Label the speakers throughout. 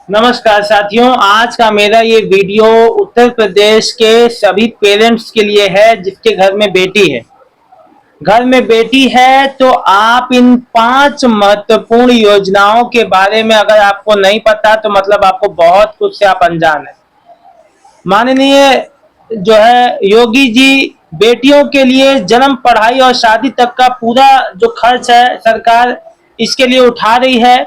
Speaker 1: नमस्कार साथियों, आज का मेरा ये वीडियो उत्तर प्रदेश के सभी पेरेंट्स के लिए है जिसके घर में बेटी है। घर में बेटी है तो आप इन 5 महत्वपूर्ण योजनाओं के बारे में अगर आपको नहीं पता तो मतलब आपको बहुत कुछ से आप अनजान है। माननीय जो है योगी जी बेटियों के लिए जन्म, पढ़ाई और शादी तक का पूरा जो खर्च है सरकार इसके लिए उठा रही है।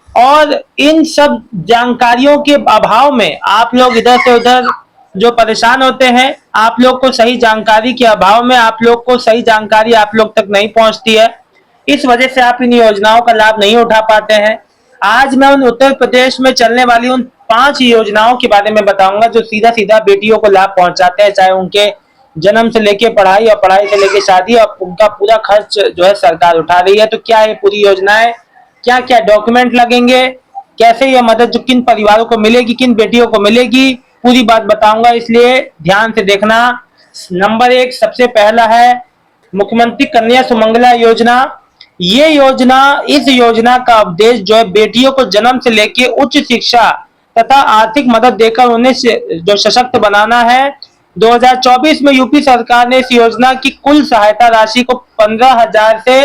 Speaker 1: और इन सब जानकारियों के अभाव में आप लोग इधर से उधर जो परेशान होते हैं, आप लोग को सही जानकारी के अभाव में आप लोग को सही जानकारी आप लोग तक नहीं पहुंचती है। इस वजह से आप इन योजनाओं का लाभ नहीं उठा पाते हैं। आज मैं उन उत्तर प्रदेश में चलने वाली उन 5 योजनाओं के बारे में बताऊंगा जो सीधा सीधा बेटियों को लाभ पहुंचाते हैं, चाहे उनके जन्म से लेके पढ़ाई और पढ़ाई से लेके शादी, और उनका पूरा खर्च जो है सरकार उठा रही है। तो क्या है पूरी योजनाएं, क्या क्या डॉक्यूमेंट लगेंगे, कैसे ये मदद जो किन परिवारों को मिलेगी, किन बेटियों को मिलेगी, पूरी बात बताऊंगा, इसलिए ध्यान से देखना। नंबर 1 सबसे पहला है मुख्यमंत्री कन्या सुमंगला योजना। ये योजना, इस योजना का उद्देश्य जो है बेटियों को जन्म से लेके उच्च शिक्षा तथा आर्थिक मदद देकर उन्हें जो सशक्त बनाना है। 2024 में यूपी सरकार ने इस योजना की कुल सहायता राशि को 15,000 से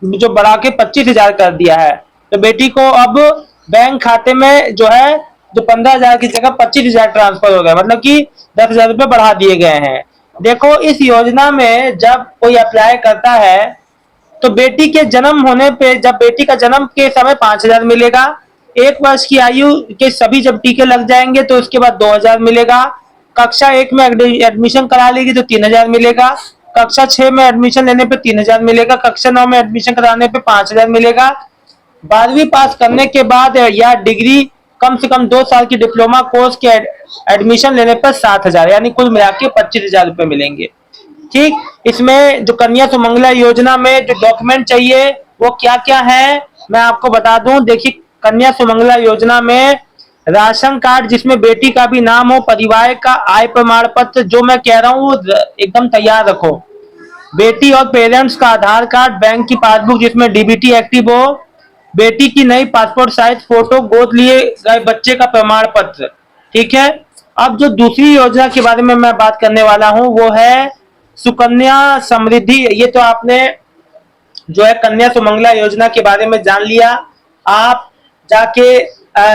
Speaker 1: जो बढ़ा के 25,000 कर दिया है। तो बेटी को अब बैंक खाते में जो है जो 15,000 की जगह 25,000 ट्रांसफर हो गया, मतलब कि 10,000 रुपये बढ़ा दिए गए हैं। देखो इस योजना में जब कोई अप्लाई करता है तो बेटी के जन्म होने पे, जब बेटी का जन्म के समय 5,000 मिलेगा। 1 वर्ष की आयु के सभी जब टीके लग जाएंगे तो उसके बाद 2,000 मिलेगा। कक्षा 1 में एडमिशन करा लेगी तो 3,000 मिलेगा। कक्षा 6 में एडमिशन लेने पे 3,000 मिलेगा। कक्षा 9 में एडमिशन कराने पे 5,000 मिलेगा। 12वीं पास करने के बाद या डिग्री कम से कम 2 साल की डिप्लोमा कोर्स के एडमिशन लेने पर 7,000, यानी कुल मिला के 25,000 रुपए मिलेंगे। ठीक, इसमें जो कन्या सुमंगला योजना में जो डॉक्यूमेंट चाहिए वो क्या क्या है मैं आपको बता दूं। देखिए, कन्या सुमंगला योजना में राशन कार्ड जिसमें बेटी का भी नाम हो, परिवार का आय प्रमाण पत्र, जो मैं कह रहा हूँ एकदम तैयार रखो। बेटी और पेरेंट्स का आधार कार्ड, बैंक की पासबुक जिसमें डीबीटी एक्टिव हो, बेटी की नई पासपोर्ट साइज फोटो, गोद लिए गए बच्चे का प्रमाण पत्र। ठीक है। अब जो दूसरी योजना के बारे में मैं बात करने वाला हूं वो है सुकन्या समृद्धि। ये तो आपने जो है कन्या सुमंगला योजना के बारे में जान लिया। आप जाके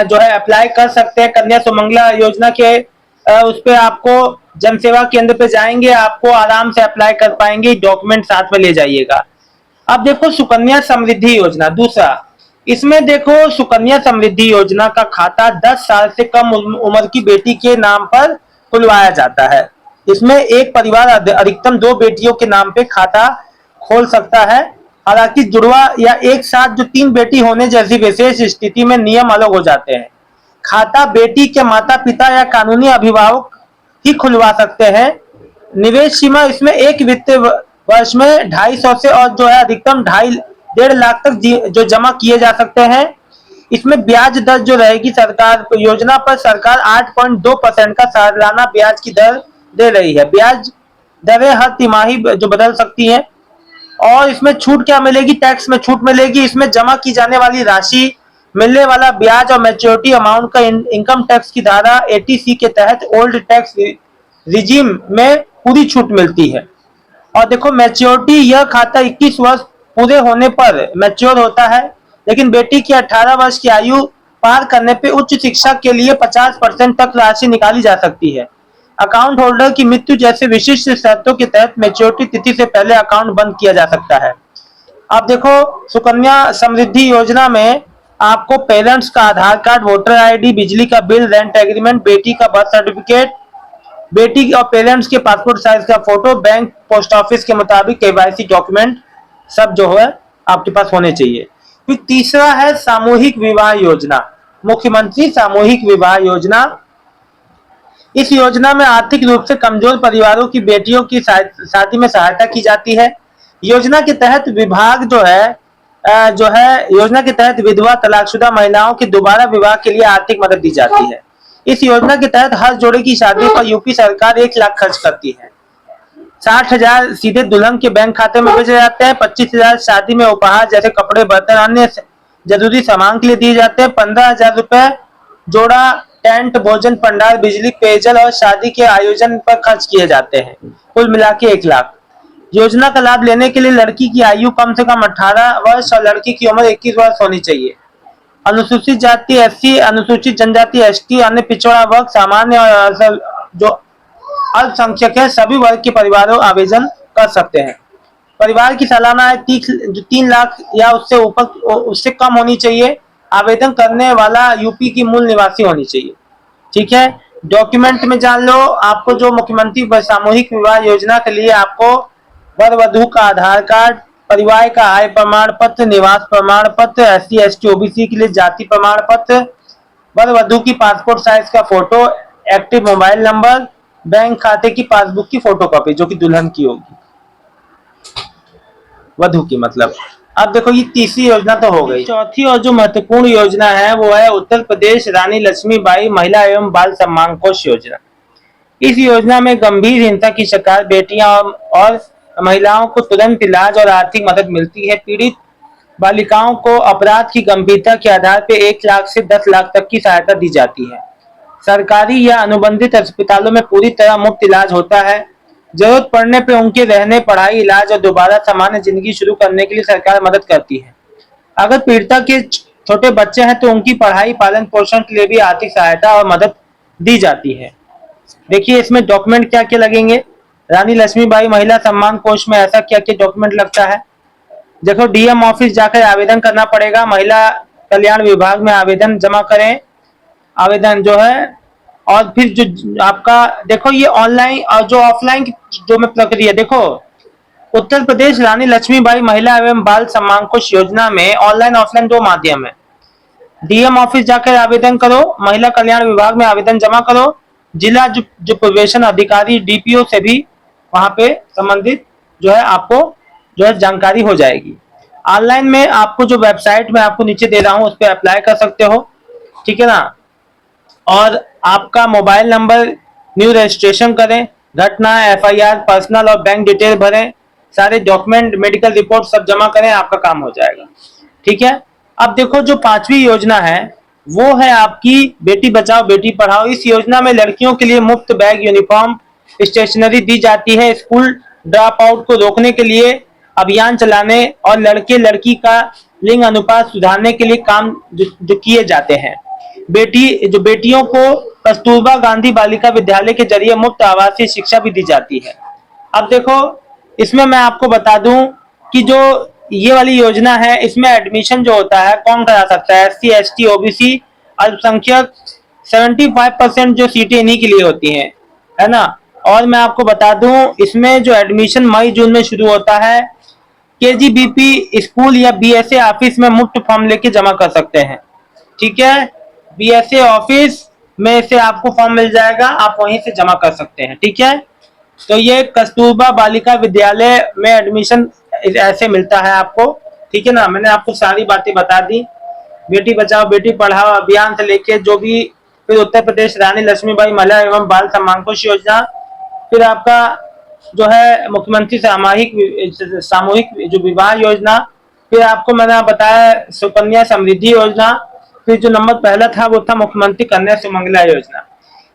Speaker 1: जो है अप्लाई कर सकते हैं कन्या सुमंगला योजना के। उस पे आपको जन सेवा केंद्र पे जाएंगे, आपको आराम से अप्लाई कर पाएंगे, डॉक्यूमेंट साथ में ले जाइएगा। अब देखो सुकन्या समृद्धि योजना दूसरा, इसमें देखो सुकन्या समृद्धि योजना का खाता 10 साल से कम उम्र की बेटी के नाम पर खुलवाया जाता है। इसमें एक परिवार अधिकतम 2 बेटियों के नाम पे खाता खोल सकता है। हालांकि जुड़वा या एक साथ जो 3 बेटी होने जैसी विशेष स्थिति में नियम अलग हो जाते हैं। खाता बेटी के माता पिता या कानूनी अभिभावक ही खुलवा सकते हैं। निवेश सीमा इसमें एक वित्त वर्ष में 250 से और जो है अधिकतम 1.5 लाख तक जो जमा किए जा सकते हैं। इसमें ब्याज दर जो रहेगी, सरकार योजना पर सरकार 8.2% का सालाना ब्याज की दर दे रही है। ब्याज दरें हर तिमाही जो बदल सकती हैं। और इसमें छूट क्या मिलेगी, टैक्स में छूट मिलेगी। इसमें जमा की जाने वाली राशि, मिलने वाला ब्याज और मैच्योरिटी अमाउंट का इनकम टैक्स की धारा 80C के तहत ओल्ड टैक्स रिजीम में पूरी छूट मिलती है। और देखो मैच्योरिटी, यह खाता 21 वर्ष पूरे होने पर मैच्योर होता है, लेकिन बेटी की 18 वर्ष की आयु पार करने पे उच्च शिक्षा के लिए 50% तक राशि निकाली जा सकती है। अकाउंट होल्डर की मृत्यु जैसे विशिष्ट शर्तों के तहत मैच्योरिटी तिथि से पहले अकाउंट बंद किया जा सकता है। अब देखो सुकन्या समृद्धि योजना में आपको पेरेंट्स का आधार कार्ड, वोटर आईडी, बिजली का बिल, रेंट एग्रीमेंट, बेटी का बर्थ सर्टिफिकेट, बेटी और पेरेंट्स के पासपोर्ट साइज का फोटो, बैंक पोस्ट ऑफिस के मुताबिक केवाईसी डॉक्यूमेंट सब जो है आपके पास होने चाहिए। फिर तीसरा है सामूहिक विवाह योजना, मुख्यमंत्री सामूहिक विवाह योजना। इस योजना में आर्थिक रूप से कमजोर परिवारों की बेटियों की शादी में सहायता की जाती है। योजना के तहत विभाग योजना के तहत विधवा तलाकशुदा महिलाओं के दोबारा विवाह के लिए आर्थिक मदद दी जाती है। इस योजना के तहत हर जोड़े की शादी पर यूपी सरकार 1 लाख खर्च करती है। 60,000 सीधे दुल्हन के बैंक खाते में भेजे जाते हैं। 25,000 शादी में उपहार जैसे कपड़े, बर्तन, अन्य जरूरी सामान के लिए दिए जाते हैं। 15,000 रुपए जोड़ा, टेंट, भोजन, पंडाल, बिजली, पेयजल और शादी के आयोजन पर खर्च किए जाते हैं। कुल मिला के 1 लाख। योजना का लाभ लेने के लिए लड़की की आयु कम से कम 18 वर्ष और लड़की की उम्र 21 वर्ष होनी चाहिए। अनुसूचित जाति एससी, अनुसूचित जनजाति एसटी, अन्य पिछड़ा वर्ग, सामान्य और जो अल्पसंख्यक है, सभी वर्ग के परिवारों आवेदन कर सकते हैं। परिवार की सालाना आय 3 लाख या उससे ऊपर, उससे कम होनी चाहिए। आवेदन करने वाला यूपी की मूल निवासी होनी चाहिए। ठीक है, डॉक्यूमेंट में जान लो। आपको जो मुख्यमंत्री सामूहिक विवाह योजना के लिए आपको वर वधू का आधार कार्ड, परिवार का आय प्रमाण पत्र, निवास प्रमाण पत्र, एससी एसटी ओबीसी के लिए जाति प्रमाण पत्र, वर वधू की पासपोर्ट साइज का photo, active mobile number, bank खाते की पासबुक की फोटोकॉपी जो कि दुल्हन की होगी, वधु की मतलब। अब देखो ये तीसरी योजना तो हो गई। चौथी और जो महत्वपूर्ण योजना है वो है उत्तर प्रदेश रानी लक्ष्मीबाई महिला एवं बाल सम्मान कोष योजना। इस योजना में गंभीर हिंसा की शिकार बेटियां और महिलाओं को तुरंत इलाज और आर्थिक मदद मिलती है। पीड़ित बालिकाओं को अपराध की गंभीरता के आधार पर 1 लाख से 10 लाख तक की सहायता दी जाती है। सरकारी या अनुबंधित अस्पतालों में पूरी तरह मुफ्त इलाज होता है। जरूरत पड़ने पर उनके रहने, पढ़ाई, इलाज और दोबारा सामान्य जिंदगी शुरू करने के लिए सरकार मदद करती है। अगर पीड़िता के छोटे बच्चे हैं तो उनकी पढ़ाई, पालन पोषण के लिए भी आर्थिक सहायता और मदद दी जाती है। देखिए इसमें डॉक्यूमेंट क्या क्या लगेंगे। रानी लक्ष्मीबाई महिला सम्मान कोष में ऐसा क्या क्या डॉक्यूमेंट लगता है। देखो, डीएम ऑफिस जाकर आवेदन करना पड़ेगा। महिला कल्याण विभाग में आवेदन जमा करें, आवेदन जो है। और फिर जो आपका देखो ये ऑनलाइन और जो ऑफलाइन की जो में प्रक्रिया देखो, उत्तर प्रदेश रानी लक्ष्मीबाई महिला एवं बाल सम्मान कोष योजना में ऑनलाइन ऑफलाइन 2 माध्यम है। डीएम ऑफिस जाकर आवेदन करो, महिला कल्याण विभाग में आवेदन जमा करो, जिला जो प्रोबेशन अधिकारी डीपीओ से भी वहां पे संबंधित जो है आपको जो है जानकारी हो जाएगी। ऑनलाइन में आपको जो वेबसाइट में आपको नीचे दे रहा हूं उस पर अप्लाई कर सकते हो। ठीक है ना। और आपका मोबाइल नंबर न्यू रजिस्ट्रेशन करें, घटना, एफआईआर, पर्सनल और बैंक डिटेल भरें, सारे डॉक्यूमेंट, मेडिकल रिपोर्ट सब जमा करें, आपका काम हो जाएगा। ठीक है। अब देखो जो 5वीं योजना है वो है आपकी बेटी बचाओ बेटी पढ़ाओ। इस योजना में लड़कियों के लिए मुफ्त बैग, यूनिफॉर्म, स्टेशनरी दी जाती है। स्कूल ड्रॉप आउट को रोकने के लिए अभियान चलाने और लड़के लड़की का लिंग अनुपात सुधारने के लिए काम जो किए जाते हैं। बेटियों को कस्तूरबा गांधी बालिका विद्यालय के जरिए मुफ्त आवासीय शिक्षा भी दी जाती है। अब देखो इसमें मैं आपको बता दूं कि जो ये वाली योजना है इसमें एडमिशन जो होता है कौन करा सकता है, एससी एसटी ओबीसी अल्पसंख्यक। 75% जो सीटें इन्हीं के लिए होती हैं, है ना। और मैं आपको बता दूं इसमें जो एडमिशन मई जून में शुरू होता है। केजीबीपी स्कूल या बीएसए ऑफिस में मुफ्त फॉर्म लेके जमा कर सकते हैं। ठीक है, बीएसए ऑफिस में से आपको फॉर्म मिल जाएगा, आप वहीं से जमा कर सकते हैं। ठीक है, तो ये कस्तूरबा बालिका विद्यालय में एडमिशन ऐसे मिलता है आपको। ठीक है ना, मैंने आपको सारी बातें बता दी। बेटी बचाओ बेटी पढ़ाओ अभियान से लेके जो भी, फिर उत्तर प्रदेश रानी लक्ष्मीबाई महिला एवं बाल सम्मान कोष योजना, फिर आपका जो है मुख्यमंत्री सामूहिक जो विवाह योजना, फिर आपको मैंने बताया सुकन्या समृद्धि योजना, फिर जो नंबर पहला था वो था मुख्यमंत्री कन्या सुमंगला योजना।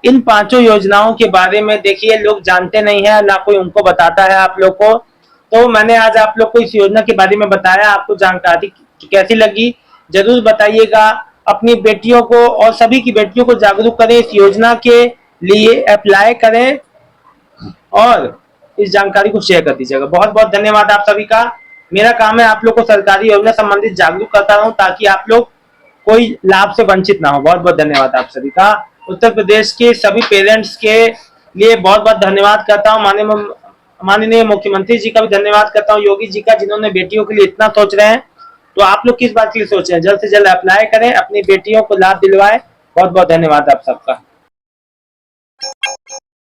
Speaker 1: इन 5 योजनाओं के बारे में देखिए लोग जानते नहीं है, ना कोई उनको बताता है आप लोग को। तो मैंने आज आप लोग को इस योजना के बारे में बताया। आपको जानकारी कैसी लगी जरूर बताइएगा। अपनी बेटियों को और सभी की बेटियों को जागरूक करें, इस योजना के लिए अप्लाई करें और इस जानकारी को शेयर कर दीजिएगा। बहुत बहुत धन्यवाद आप सभी का। मेरा काम है आप लोग को सरकारी योजना संबंधित जागरूक करता रहूं ताकि आप लोग कोई लाभ से वंचित ना हो। बहुत बहुत धन्यवाद आप सभी का। उत्तर प्रदेश के सभी पेरेंट्स के लिए बहुत बहुत धन्यवाद करता हूँ। माननीय मुख्यमंत्री जी का भी धन्यवाद करता हूँ, योगी जी का, जिन्होंने बेटियों के लिए इतना सोच रहे हैं। तो आप लोग किस बात के लिए सोच रहे हैं, जल्द से जल्द अप्लाई करें, अपनी बेटियों को लाभ दिलवाएं। बहुत बहुत धन्यवाद आप सबका।